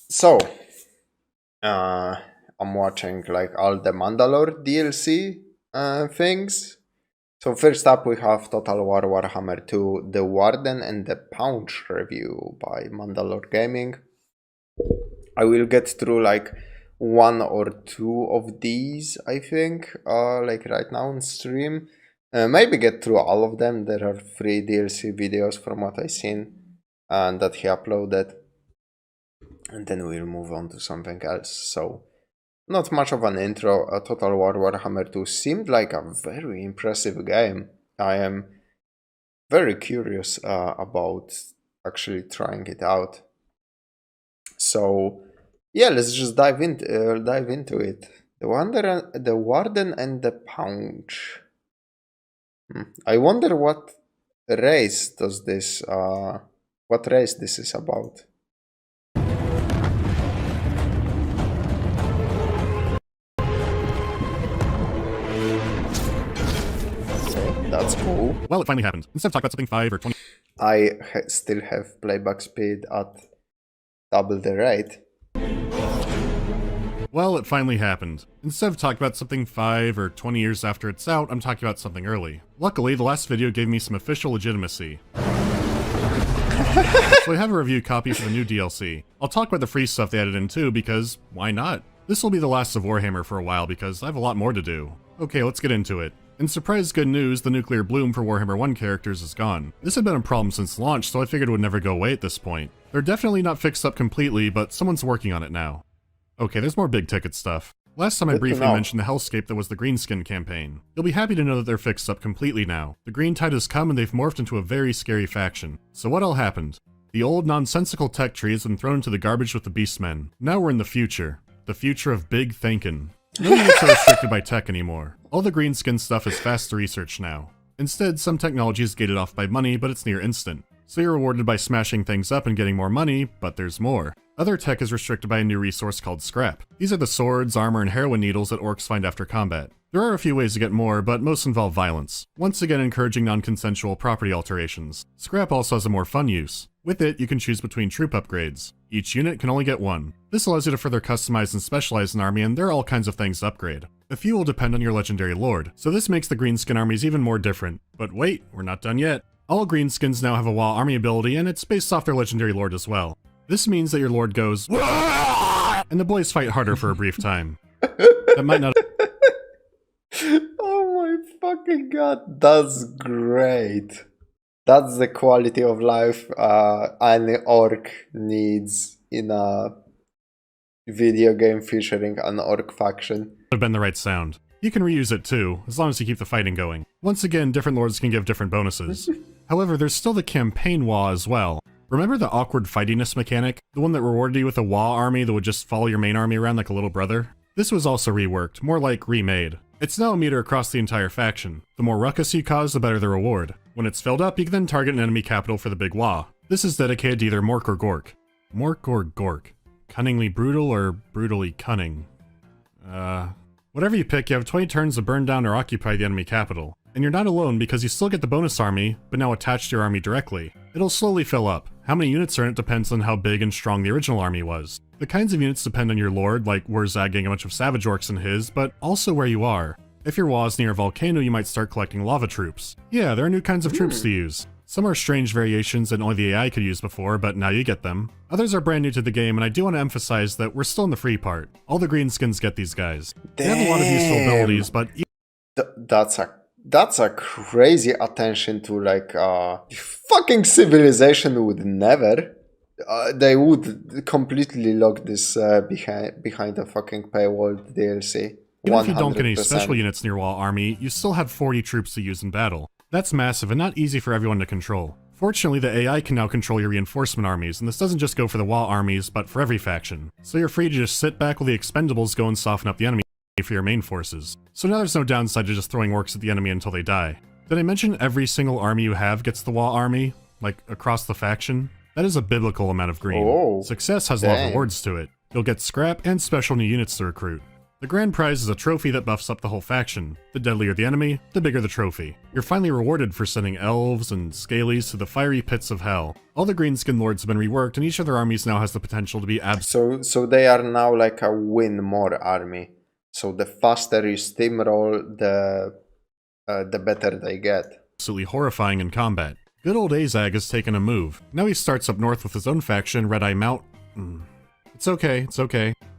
So, uh, I'm watching like all the Mandalore DLC things. So first up we have Total War Warhammer 2, The Warden and The Paunch review by MandaloreGaming. I will get through like one or two of these, I think, like right now on stream. Maybe get through all of them. There are 3 DLC videos from what I've seen and that he uploaded. And then we'll move on to something else. So, not much of an intro. Total War Warhammer 2 seemed like a very impressive game. I am very curious about actually trying it out. So, yeah, let's just dive into it. The Warden and the Paunch. I wonder what race does this. What race this is about. That's cool. Well, it finally happened. Instead of talking about something 5 or 20... I still have playback speed at double the rate. Well, it finally happened. Instead of talking about something 5 or 20 years after it's out, I'm talking about something early. Luckily, the last video gave me some official legitimacy. So I have a review copy for the new DLC. I'll talk about the free stuff they added in too, because why not? This will be the last of Warhammer for a while because I have a lot more to do. Okay, let's get into it. In surprise good news, the nuclear bloom for Warhammer 1 characters is gone. This had been a problem since launch, so I figured it would never go away at this point. They're definitely not fixed up completely, but someone's working on it now. Okay, there's more big ticket stuff. Last time I briefly mentioned the hellscape that was the Greenskin campaign. You'll be happy to know that they're fixed up completely now. The Green Tide has come and they've morphed into a very scary faction. So what all happened? The old nonsensical tech tree has been thrown into the garbage with the Beastmen. Now we're in the future. The future of big thinking. No units are restricted by tech anymore. All the Greenskin stuff is fast to research now. Instead, some technology is gated off by money, but it's near instant. So you're rewarded by smashing things up and getting more money, but there's more. Other tech is restricted by a new resource called scrap. These are the swords, armor, and heroin needles that orcs find after combat. There are a few ways to get more, but most involve violence. Once again encouraging non-consensual property alterations. Scrap also has a more fun use. With it, you can choose between troop upgrades. Each unit can only get one. This allows you to further customize and specialize an army, and there are all kinds of things to upgrade. A few will depend on your legendary lord, so this makes the Greenskin armies even more different. But wait, we're not done yet. All Greenskins now have a WoW army ability, and it's based off their legendary lord as well. This means that your lord goes, and the boys fight harder for a brief time. That might not. Oh my fucking god, that's great. That's the quality of life any orc needs in a video game featuring an orc faction. Have been the right sound. You can reuse it too, as long as you keep the fighting going. Once again, different lords can give different bonuses. However, there's still the campaign WoW as well. Remember the awkward fightiness mechanic? The one that rewarded you with a WoW army that would just follow your main army around like a little brother? This was also reworked, more like remade. It's now a meter across the entire faction. The more ruckus you cause, the better the reward. When it's filled up, you can then target an enemy capital for the big WoW. This is dedicated to either Mork or Gork. Mork or Gork? Cunningly brutal or brutally cunning? Whatever you pick, you have 20 turns to burn down or occupy the enemy capital. And you're not alone because you still get the bonus army, but now attached to your army directly. It'll slowly fill up. How many units are in it depends on how big and strong the original army was. The kinds of units depend on your lord, like Wurzag getting a bunch of savage orcs in his, but also where you are. If your WoW is near a volcano, you might start collecting lava troops. Yeah, there are new kinds of troops to use. Some are strange variations that only the AI could use before, but now you get them. Others are brand new to the game, and I do want to emphasize that we're still in the free part. All the Greenskins get these guys. They have a lot of useful abilities, but... That's a crazy attention to like fucking civilization would never. They would completely lock this behind a fucking paywall DLC. Even if you don't get any special units in your WoW army, you still have 40 troops to use in battle. That's massive and not easy for everyone to control. Fortunately, the AI can now control your reinforcement armies, and this doesn't just go for the WoW armies, but for every faction. So you're free to just sit back while the expendables go and soften up the enemy for your main forces. So now there's no downside to just throwing orcs at the enemy until they die. Did I mention every single army you have gets the WoW army? Like, across the faction? That is a biblical amount of green. Oh, Success has a lot of rewards to it. You'll get scrap and special new units to recruit. The grand prize is a trophy that buffs up the whole faction. The deadlier the enemy, the bigger the trophy. You're finally rewarded for sending elves and scalies to the fiery pits of hell. All the Greenskin lords have been reworked, and each of their armies now has the potential to be So they are now like a win more army. So the faster you steamroll, the better they get. Absolutely horrifying in combat. Good old Azag has taken a move. Now he starts up north with his own faction, Red Eye Mount. It's okay.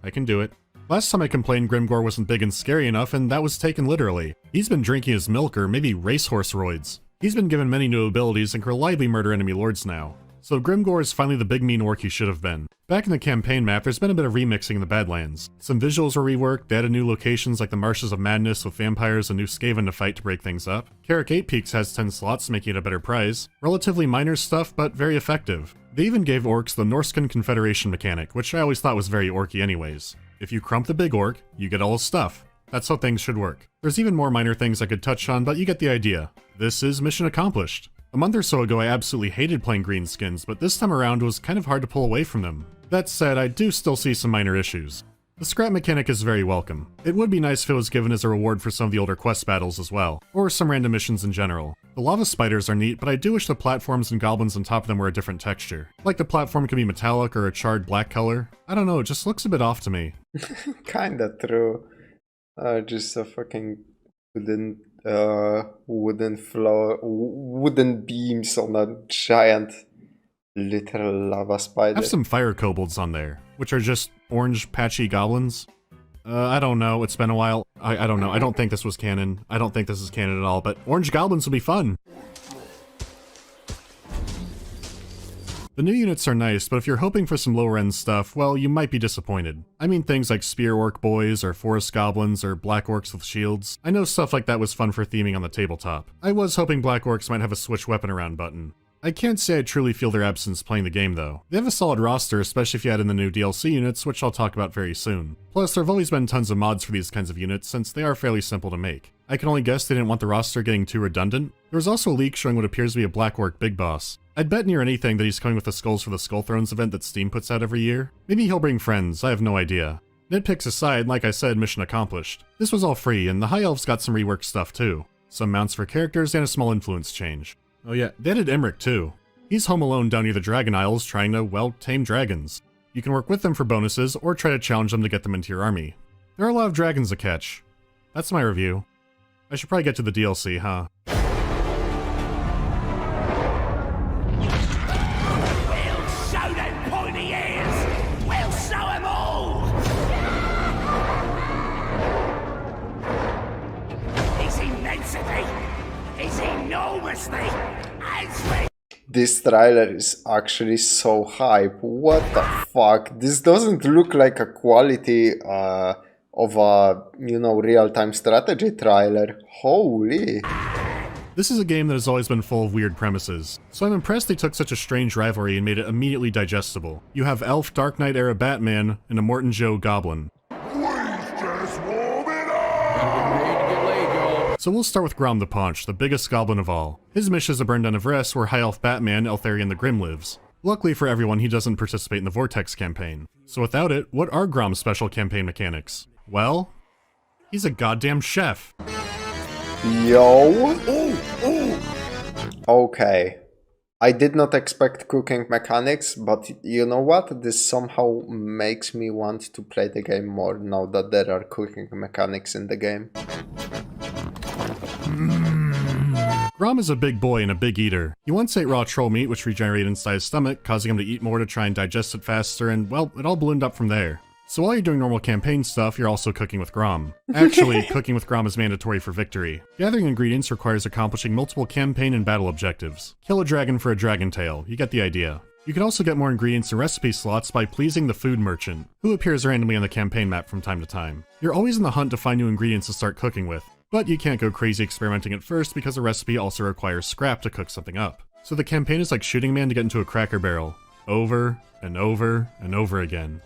I can do it. Last time I complained Grimgor wasn't big and scary enough, and that was taken literally. He's been drinking his milk, or maybe racehorse roids. He's been given many new abilities and can reliably murder enemy lords now. So Grimgor is finally the big mean orc he should have been. Back in the campaign map, there's been a bit of remixing in the Badlands. Some visuals were reworked, they added new locations like the Marshes of Madness with vampires and New Skaven to fight to break things up. Carrick 8 Peaks has 10 slots, making it a better prize. Relatively minor stuff, but very effective. They even gave orcs the Norscan Confederation mechanic, which I always thought was very orky anyways. If you crump the big orc, you get all his stuff. That's how things should work. There's even more minor things I could touch on, but you get the idea. This is mission accomplished. A month or so ago I absolutely hated playing Greenskins, but this time around it was kind of hard to pull away from them. That said, I do still see some minor issues. The scrap mechanic is very welcome. It would be nice if it was given as a reward for some of the older quest battles as well, or some random missions in general. The lava spiders are neat, but I do wish the platforms and goblins on top of them were a different texture. Like the platform could be metallic or a charred black color. I don't know, it just looks a bit off to me. Kinda true. Just a fucking wooden floor, wooden beams on a giant literal lava spider. I have some fire kobolds on there, which are just orange patchy goblins. I don't know, it's been a while. I don't know, I don't think this was canon. I don't think this is canon at all, but orange goblins will be fun. The new units are nice, but if you're hoping for some lower end stuff, well, you might be disappointed. I mean things like spear orc boys, or forest goblins, or black orcs with shields. I know stuff like that was fun for theming on the tabletop. I was hoping black orcs might have a switch weapon around button. I can't say I truly feel their absence playing the game though. They have a solid roster, especially if you add in the new DLC units, which I'll talk about very soon. Plus, there have always been tons of mods for these kinds of units, since they are fairly simple to make. I can only guess they didn't want the roster getting too redundant. There was also a leak showing what appears to be a black orc big boss. I'd bet near anything that he's coming with the Skulls for the Skull Thrones event that Steam puts out every year. Maybe he'll bring friends, I have no idea. Nitpicks aside, like I said, mission accomplished. This was all free, and the High Elves got some reworked stuff too. Some mounts for characters and a small influence change. Oh yeah, they added Emmerich too. He's home alone down near the Dragon Isles trying to, well, tame dragons. You can work with them for bonuses, or try to challenge them to get them into your army. There are a lot of dragons to catch. That's my review. I should probably get to the DLC, huh? We'll show them pointy ears! We'll show them all! His immensity! His enormously! This trailer is actually so hype. What the fuck? This doesn't look like a quality of a, you know, real-time strategy trailer. Holy. This is a game that has always been full of weird premises, so I'm impressed they took such a strange rivalry and made it immediately digestible. You have Elf Dark Knight era Batman and a Morton Joe Goblin. So we'll start with Grom the Paunch, the biggest goblin of all. His mission is a burn down of Rest where High Elf Batman, Eltharion the Grim lives. Luckily for everyone, he doesn't participate in the Vortex campaign. So without it, what are Grom's special campaign mechanics? Well, he's a goddamn chef. Yo. Okay. I did not expect cooking mechanics, but you know what? This somehow makes me want to play the game more now that there are cooking mechanics in the game. Grom is a big boy and a big eater. He once ate raw troll meat, which regenerated inside his stomach, causing him to eat more to try and digest it faster, and well, it all ballooned up from there. So while you're doing normal campaign stuff, you're also cooking with Grom. Actually, cooking with Grom is mandatory for victory. Gathering ingredients requires accomplishing multiple campaign and battle objectives. Kill a dragon for a dragon tail, you get the idea. You can also get more ingredients and recipe slots by pleasing the food merchant, who appears randomly on the campaign map from time to time. You're always in the hunt to find new ingredients to start cooking with, but you can't go crazy experimenting at first because a recipe also requires scrap to cook something up. So the campaign is like shooting a man to get into a Cracker Barrel, over and over and over again.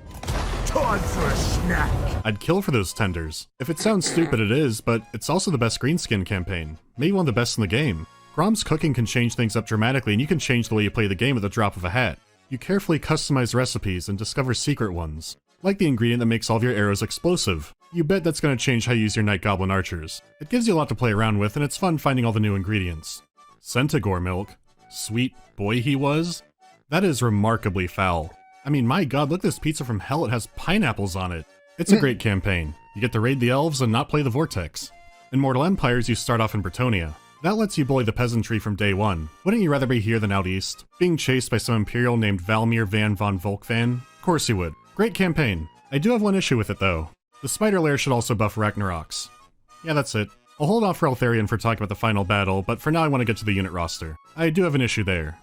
Time for a snack! I'd kill for those tenders. If it sounds stupid, it is, but it's also the best Greenskin campaign. Maybe one of the best in the game. Grom's cooking can change things up dramatically, and you can change the way you play the game at the drop of a hat. You carefully customize recipes and discover secret ones, like the ingredient that makes all of your arrows explosive. You bet that's going to change how you use your Night Goblin archers. It gives you a lot to play around with, and it's fun finding all the new ingredients. Centaur milk. Sweet boy he was? That is remarkably foul. I mean, my god, look at this pizza from hell, it has pineapples on it. It's a great campaign. You get to raid the elves and not play the Vortex. In Mortal Empires, you start off in Bretonnia. That lets you bully the peasantry from day one. Wouldn't you rather be here than out east? Being chased by some Imperial named Valmir van von Volkvan? Of course you would. Great campaign. I do have one issue with it though. The Spider Lair should also buff Ragnaroks. Yeah, that's it. I'll hold off for Eltharion for talking about the final battle, but for now I want to get to the unit roster. I do have an issue there.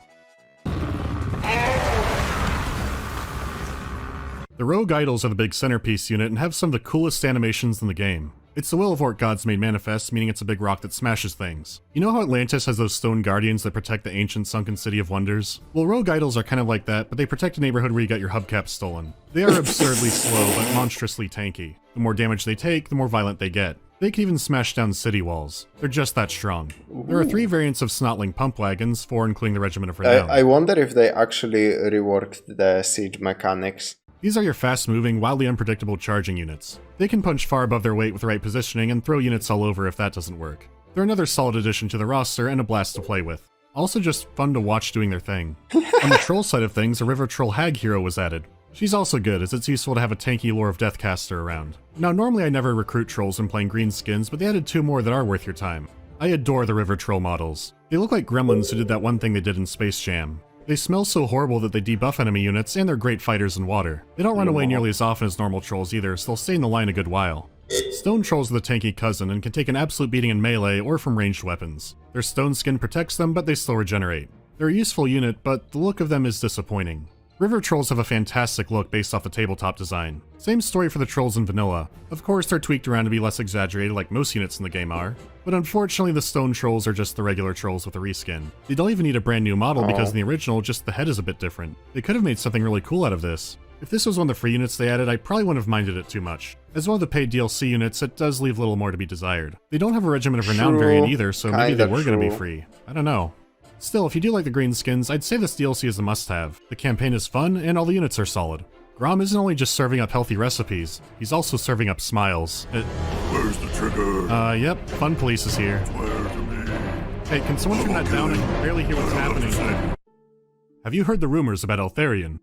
The Rogue Idols are the big centerpiece unit and have some of the coolest animations in the game. It's the Will of Orc gods made manifest, meaning it's a big rock that smashes things. You know how Atlantis has those stone guardians that protect the ancient sunken city of wonders? Well, Rogue Idols are kind of like that, but they protect a neighborhood where you got your hubcaps stolen. They are absurdly slow, but monstrously tanky. The more damage they take, the more violent they get. They can even smash down city walls. They're just that strong. There are 3 variants of Snotling pump wagons, 4 including the Regiment of Renown. I wonder if they actually reworked the siege mechanics. These are your fast-moving, wildly unpredictable charging units. They can punch far above their weight with the right positioning and throw units all over if that doesn't work. They're another solid addition to the roster and a blast to play with. Also just fun to watch doing their thing. On the troll side of things, a River Troll Hag hero was added. She's also good, as it's useful to have a tanky Lore of Deathcaster around. Now normally I never recruit trolls when playing Greenskins, but they added 2 more that are worth your time. I adore the River Troll models. They look like gremlins who did that one thing they did in Space Jam. They smell so horrible that they debuff enemy units, and they're great fighters in water. They don't run away nearly as often as normal trolls either, so they'll stay in the line a good while. Stone trolls are the tanky cousin and can take an absolute beating in melee or from ranged weapons. Their stone skin protects them, but they still regenerate. They're a useful unit, but the look of them is disappointing. River trolls have a fantastic look based off the tabletop design. Same story for the trolls in vanilla. Of course they're tweaked around to be less exaggerated like most units in the game are, but unfortunately the stone trolls are just the regular trolls with a reskin. They don't even need a brand new model because in the original just the head is a bit different. They could have made something really cool out of this. If this was one of the free units they added, I probably wouldn't have minded it too much. As one of the paid DLC units, it does leave little more to be desired. They don't have a Regiment of Renown variant either, so maybe they were going to be free. I don't know. Still, if you do like the Greenskins, I'd say this DLC is a must-have. The campaign is fun, and all the units are solid. Grom isn't only just serving up healthy recipes, he's also serving up smiles. Where's the trigger? Yep, Fun Police is here. Hey, can someone turn that down? I can barely hear what's happening. Have you heard the rumors about Eltharion?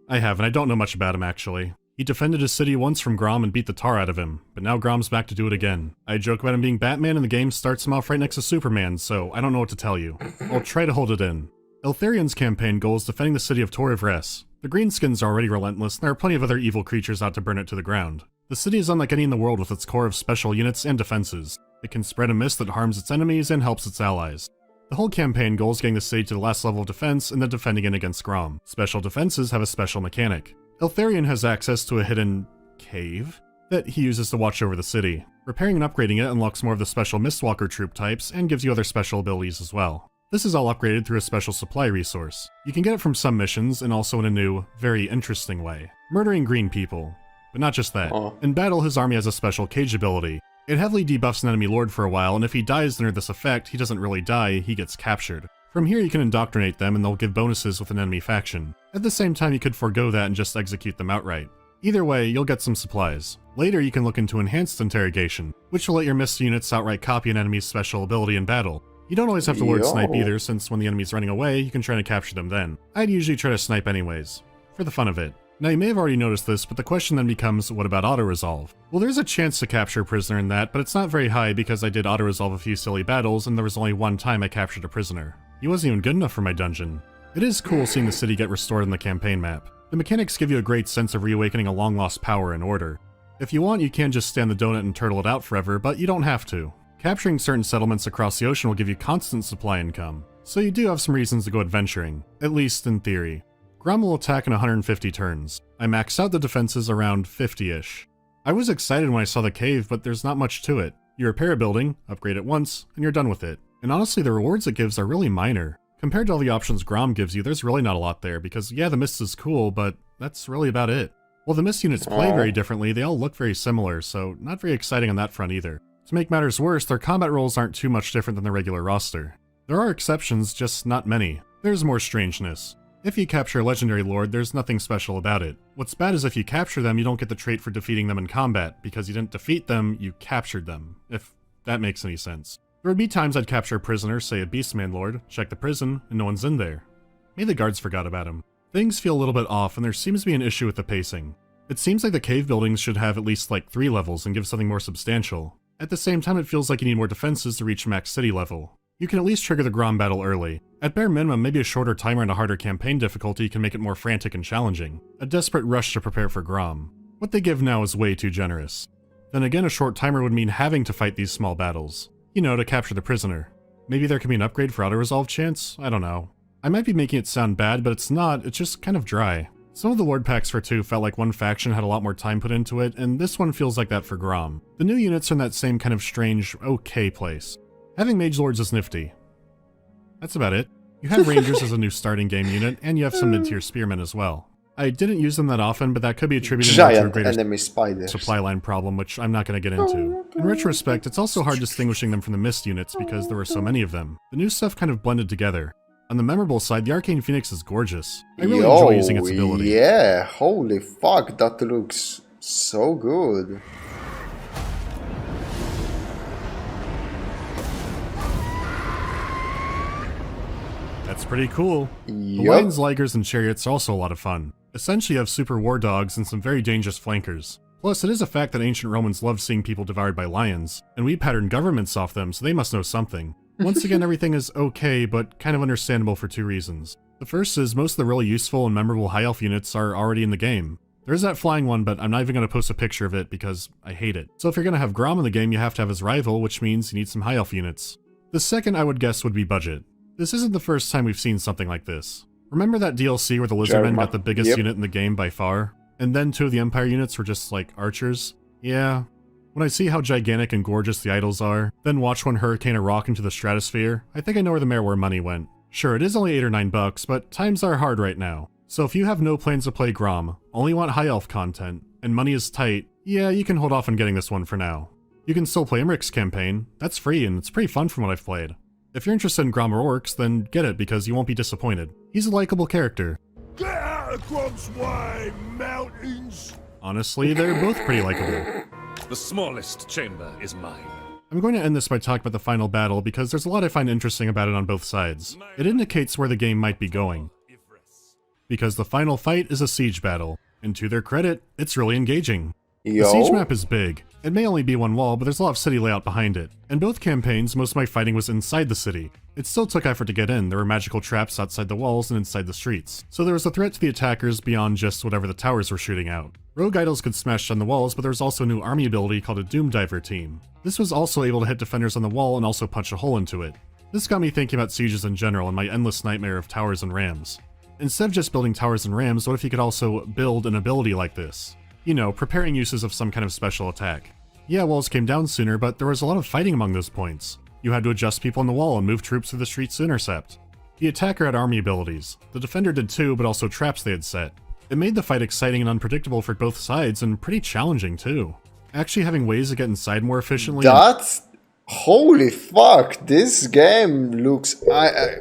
I have, and I don't know much about him actually. He defended his city once from Grom and beat the tar out of him, but now Grom's back to do it again. I joke about him being Batman and the game starts him off right next to Superman, so I don't know what to tell you. I'll try to hold it in. Eltharion's campaign goal is defending the city of Tor of Res. The Greenskins are already relentless, and there are plenty of other evil creatures out to burn it to the ground. The city is unlike any in the world with its core of special units and defenses. It can spread a mist that harms its enemies and helps its allies. The whole campaign goal is getting the city to the last level of defense and then defending it against Grom. Special defenses have a special mechanic. Eltharion has access to a hidden cave that he uses to watch over the city. Repairing and upgrading it unlocks more of the special Mistwalker troop types and gives you other special abilities as well. This is all upgraded through a special supply resource. You can get it from some missions and also in a new, very interesting way. Murdering green people. But not just that. In battle, his army has a special cage ability. It heavily debuffs an enemy lord for a while, and if he dies under this effect, he doesn't really die, he gets captured. From here you can indoctrinate them and they'll give bonuses with an enemy faction. At the same time you could forego that and just execute them outright. Either way, you'll get some supplies. Later you can look into enhanced interrogation, which will let your missed units outright copy an enemy's special ability in battle. You don't always have to lord snipe either, since when the enemy's running away, you can try to capture them then. I'd usually try to snipe anyways, for the fun of it. Now you may have already noticed this, but the question then becomes, what about auto-resolve? Well, there's a chance to capture a prisoner in that, but it's not very high because I did auto-resolve a few silly battles and there was only one time I captured a prisoner. He wasn't even good enough for my dungeon. It is cool seeing the city get restored in the campaign map. The mechanics give you a great sense of reawakening a long-lost power and order. If you want, you can just stand the donut and turtle it out forever, but you don't have to. Capturing certain settlements across the ocean will give you constant supply income, so you do have some reasons to go adventuring, at least in theory. Grom will attack in 150 turns. I maxed out the defenses around 50-ish. I was excited when I saw the cave, but there's not much to it. You repair a building, upgrade it once, and you're done with it. And honestly, the rewards it gives are really minor. Compared to all the options Grom gives you, there's really not a lot there, because yeah, the mist is cool, but that's really about it. While the mist units play very differently, they all look very similar, so not very exciting on that front either. To make matters worse, their combat roles aren't too much different than the regular roster. There are exceptions, just not many. There's more strangeness. If you capture a legendary lord, there's nothing special about it. What's bad is if you capture them, you don't get the trait for defeating them in combat, because you didn't defeat them, you captured them, if that makes any sense. There would be times I'd capture a prisoner, say a beastman lord, check the prison, and no one's in there. Maybe the guards forgot about him. Things feel a little bit off, and there seems to be an issue with the pacing. It seems like the cave buildings should have at least like 3 levels and give something more substantial. At the same time, it feels like you need more defenses to reach max city level. You can at least trigger the Grom battle early. At bare minimum, maybe a shorter timer and a harder campaign difficulty can make it more frantic and challenging. A desperate rush to prepare for Grom. What they give now is way too generous. Then again, a short timer would mean having to fight these small battles. You know, to capture the prisoner. Maybe there can be an upgrade for auto-resolve chance? I don't know. I might be making it sound bad, but it's not, it's just kind of dry. Some of the Lord packs for 2 felt like one faction had a lot more time put into it, and this one feels like that for Grom. The new units are in that same kind of strange, okay place. Having Mage Lords is nifty. That's about it. You have Rangers as a new starting game unit, and you have some mid-tier Spearmen as well. I didn't use them that often, but that could be attributed to a greater enemy spiders. Supply line problem, which I'm not going to get into. In retrospect, it's also hard distinguishing them from the Mist units because there were so many of them. The new stuff kind of blended together. On the memorable side, the Arcane Phoenix is gorgeous. I really enjoy using its ability. Yeah, holy fuck, that looks so good. That's pretty cool. The Yep. Lions, Ligers, and Chariots are also a lot of fun. Essentially, you have super war dogs and some very dangerous flankers. Plus, it is a fact that ancient Romans loved seeing people devoured by lions, and we patterned governments off them, so they must know something. Once again, everything is okay, but kind of understandable for 2 reasons. The first is most of the really useful and memorable High Elf units are already in the game. There's that flying one, but I'm not even going to post a picture of it because I hate it. So if you're going to have Grom in the game, you have to have his rival, which means you need some High Elf units. The second I would guess would be budget. This isn't the first time we've seen something like this. Remember that DLC where the Lizardmen got the biggest unit in the game by far? And then 2 of the Empire units were just like archers? Yeah. When I see how gigantic and gorgeous the idols are, then watch one hurricane a rock into the stratosphere, I think I know where the Merware money went. Sure, it is only $8 or $9, but times are hard right now. So if you have no plans to play Grom, only want High Elf content, and money is tight, yeah, you can hold off on getting this one for now. You can still play Imric's campaign, that's free and it's pretty fun from what I've played. If you're interested in Grom or Orcs, then get it because you won't be disappointed. He's a likable character. Get out of Grom's way, mountains! Honestly, they're both pretty likable. The smallest chamber is mine. I'm going to end this by talking about the final battle because there's a lot I find interesting about it on both sides. It indicates where the game might be going. Because the final fight is a siege battle, and to their credit, it's really engaging. The siege map is big. It may only be one wall, but there's a lot of city layout behind it. In both campaigns, most of my fighting was inside the city. It still took effort to get in. There were magical traps outside the walls and inside the streets. So there was a threat to the attackers beyond just whatever the towers were shooting out. Rogue idols could smash down the walls, but there was also a new army ability called a Doom Diver team. This was also able to hit defenders on the wall and also punch a hole into it. This got me thinking about sieges in general and my endless nightmare of towers and rams. Instead of just building towers and rams, what if you could also build an ability like this? You know, preparing uses of some kind of special attack. Yeah, walls came down sooner, but there was a lot of fighting among those points. You had to adjust people on the wall and move troops through the streets to intercept. The attacker had army abilities. The defender did too, but also traps they had set. It made the fight exciting and unpredictable for both sides, and pretty challenging too. Actually having ways to get inside more efficiently... That's... Holy fuck, this game looks...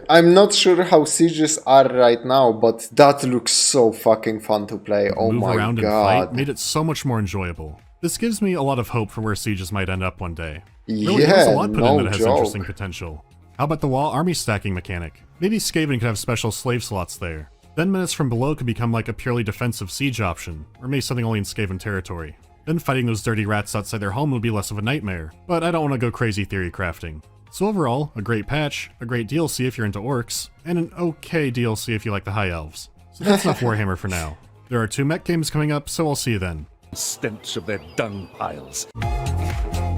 I'm not sure how sieges are right now, but that looks so fucking fun to play. Oh my god. Move around and fight made it so much more enjoyable. This gives me a lot of hope for where sieges might end up one day. Really, there's a lot put in that has interesting potential. How about the wall army stacking mechanic? Maybe Skaven could have special slave slots there. Then menace from below could become like a purely defensive siege option, or maybe something only in Skaven territory. Then fighting those dirty rats outside their home would be less of a nightmare, but I don't want to go crazy theory crafting. So overall, a great patch, a great DLC if you're into orcs, and an okay DLC if you like the High Elves. So that's enough Warhammer for now. There are 2 mech games coming up, so I'll see you then. Stench of their dung piles. I'm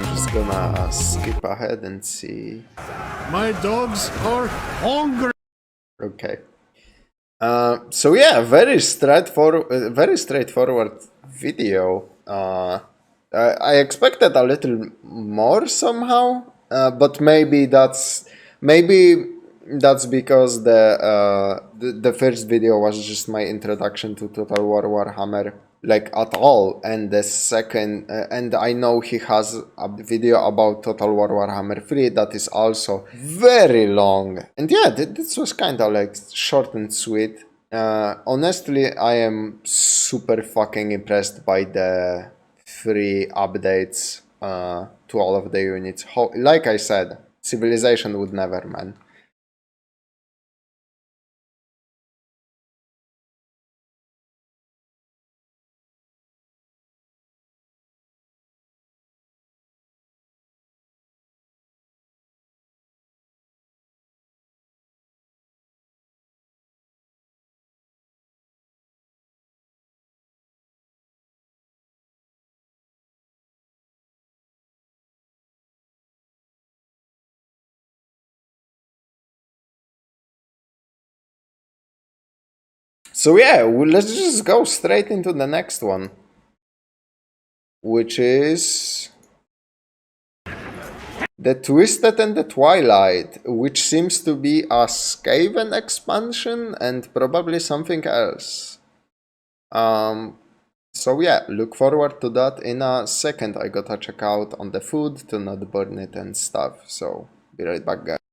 just gonna skip ahead and see. My dogs are hungry! Okay. So yeah, very straightforward video. I expected a little more somehow, but maybe that's because the first video was just my introduction to Total War Warhammer, like at all, and the second, and I know he has a video about Total War Warhammer 3 that is also very long, and yeah, this was kind of like short and sweet. Honestly, I am super fucking impressed by the 3 updates to all of the units. Like I said, Civilization would never, man. So yeah, let's just go straight into the next one, which is the Twisted and the Twilight, which seems to be a Skaven expansion and probably something else. So yeah, look forward to that in a second. I gotta check out on the food to not burn it and stuff, so be right back, guys.